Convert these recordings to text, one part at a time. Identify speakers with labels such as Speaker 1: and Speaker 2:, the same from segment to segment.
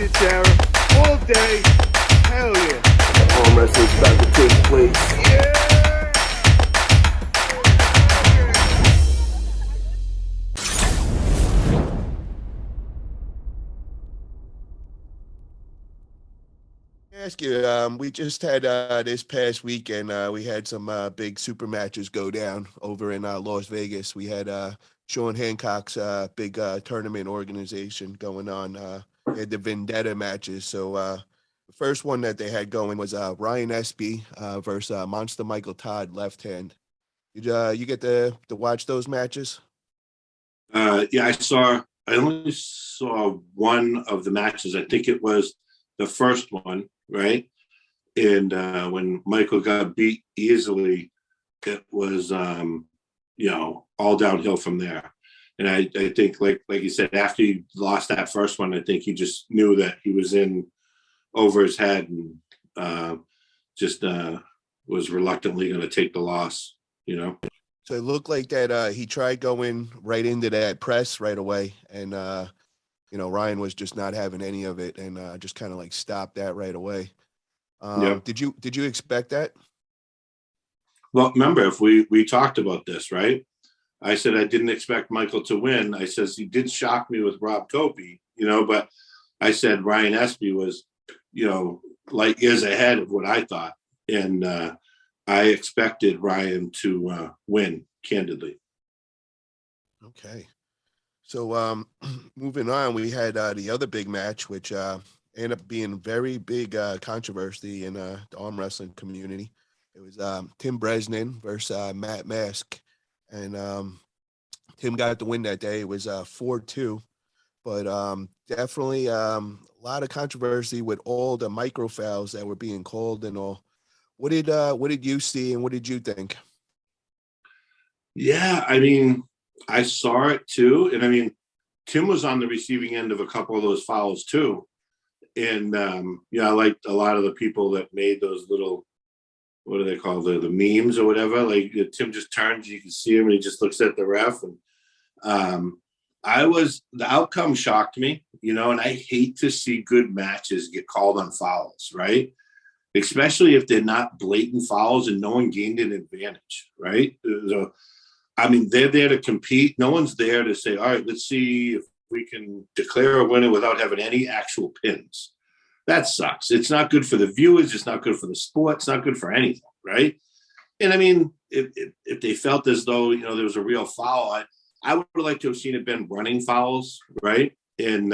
Speaker 1: it, Sarah. All day. Hell yeah.
Speaker 2: Arm wrestling's about to take place.
Speaker 1: Yeah.
Speaker 3: Ask you, we just had this past weekend, we had some big super matches go down over in Las Vegas. We had Sean Hancock's big tournament organization going on. We had the Vendetta matches. So the first one that they had going was Ryan Espey versus Monster Michael Todd, left hand. Did you get to watch those matches?
Speaker 4: Yeah, I only saw one of the matches. I think it was the first one, right? And when Michael got beat easily, it was all downhill from there. And I think like you said, after he lost that first one, I think he just knew that he was in over his head and just was reluctantly going to take the loss,
Speaker 3: So it looked like that he tried going right into that press right away, and Ryan was just not having any of it, and just kind of like stopped that right away.
Speaker 4: Yeah.
Speaker 3: Did you expect that?
Speaker 4: Well, remember, if we talked about this, right? I said I didn't expect Michael to win. I says he did shock me with Rob Copey, but I said Ryan Espy was, light years ahead of what I thought, and I expected Ryan to win, candidly.
Speaker 3: Okay. So moving on, we had the other big match, which ended up being very big controversy in the arm wrestling community. It was Tim Bresnan versus Matt Mask, and Tim got the win that day. It was 4-2, but definitely a lot of controversy with all the micro fouls that were being called and all. What did you see and what did you think?
Speaker 4: Yeah, I saw it too, and Tim was on the receiving end of a couple of those fouls too. And I liked a lot of the people that made those little, what do they call the memes or whatever? Like Tim just turns, you can see him, and he just looks at the ref. And the outcome shocked me, and I hate to see good matches get called on fouls, right? Especially if they're not blatant fouls and no one gained an advantage, right? So, they're there to compete. No one's there to say, all right, let's see if we can declare a winner without having any actual pins. That sucks. It's not good for the viewers. It's not good for the sport. It's not good for anything, right? And if they felt as though, there was a real foul, I would like to have seen it been running fouls, right? And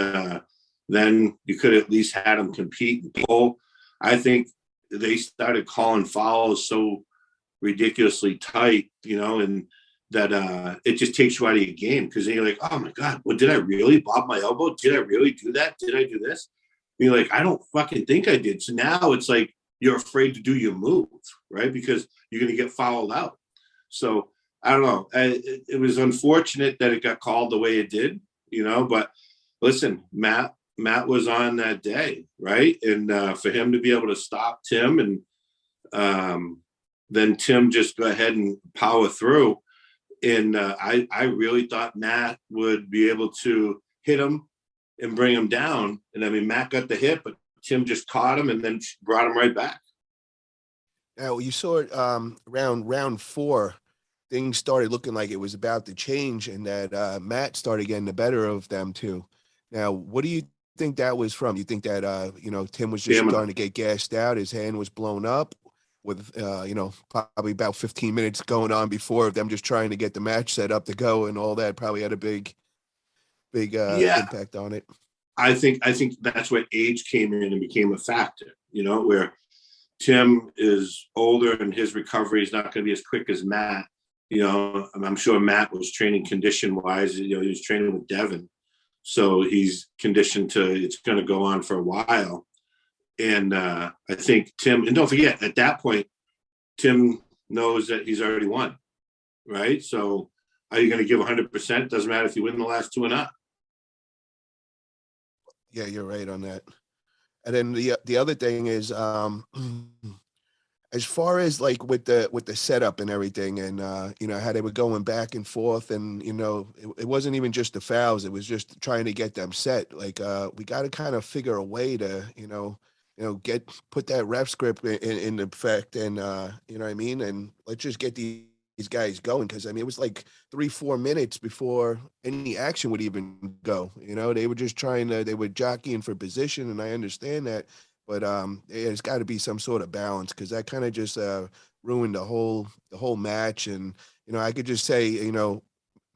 Speaker 4: then you could at least had them compete and pull. I think they started calling fouls so ridiculously tight, and that it just takes you out of your game, because then you're like, oh my God, well, did I really bob my elbow? Did I really do that? Did I do this? And you're like, I don't fucking think I did. So now it's like you're afraid to do your move, right? Because you're going to get fouled out. So I don't know. It was unfortunate that it got called the way it did, but listen, Matt was on that day, right? And for him to be able to stop Tim, and then Tim just go ahead and power through. And I really thought Matt would be able to hit him and bring him down. And Matt got the hit, but Tim just caught him and then brought him right back.
Speaker 3: Now you saw it round 4. Things started looking like it was about to change, and that Matt started getting the better of them too. Now, what do you think that was from? You think that Tim was just starting to get gassed out, his hand was blown up, with probably about 15 minutes going on before of them just trying to get the match set up to go, and all that probably had a big impact on it.
Speaker 4: I think that's where age came in and became a factor, where Tim is older and his recovery is not going to be as quick as Matt. I'm sure Matt was training condition wise, he was training with Devin, so he's conditioned to, it's going to go on for a while. And I think Tim, and don't forget, at that point, Tim knows that he's already won, right? So are you going to give 100%? Doesn't matter if you win the last two or not.
Speaker 3: Yeah, you're right on that. And then the other thing is, as far as like with the setup and everything, and how they were going back and forth, and it wasn't even just the fouls, it was just trying to get them set. Like we got to kind of figure a way to put that ref script in effect, and you know what I mean, and let's just get these guys going, because I mean it was like 3-4 minutes before any action would even go. They were just they were jockeying for position, and I understand that. But there's got to be some sort of balance, because that kind of just ruined the whole match. And I could just say,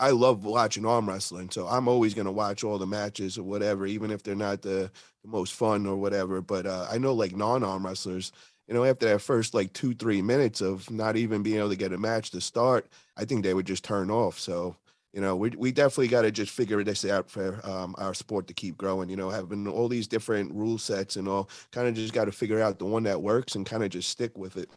Speaker 3: I love watching arm wrestling, so I'm always going to watch all the matches or whatever, even if they're not the most fun or whatever. But I know like non-arm wrestlers, after that first like 2-3 minutes of not even being able to get a match to start, I think they would just turn off. So we definitely got to just figure this out for our sport to keep growing. Having all these different rule sets and all, kind of just got to figure out the one that works and kind of just stick with it.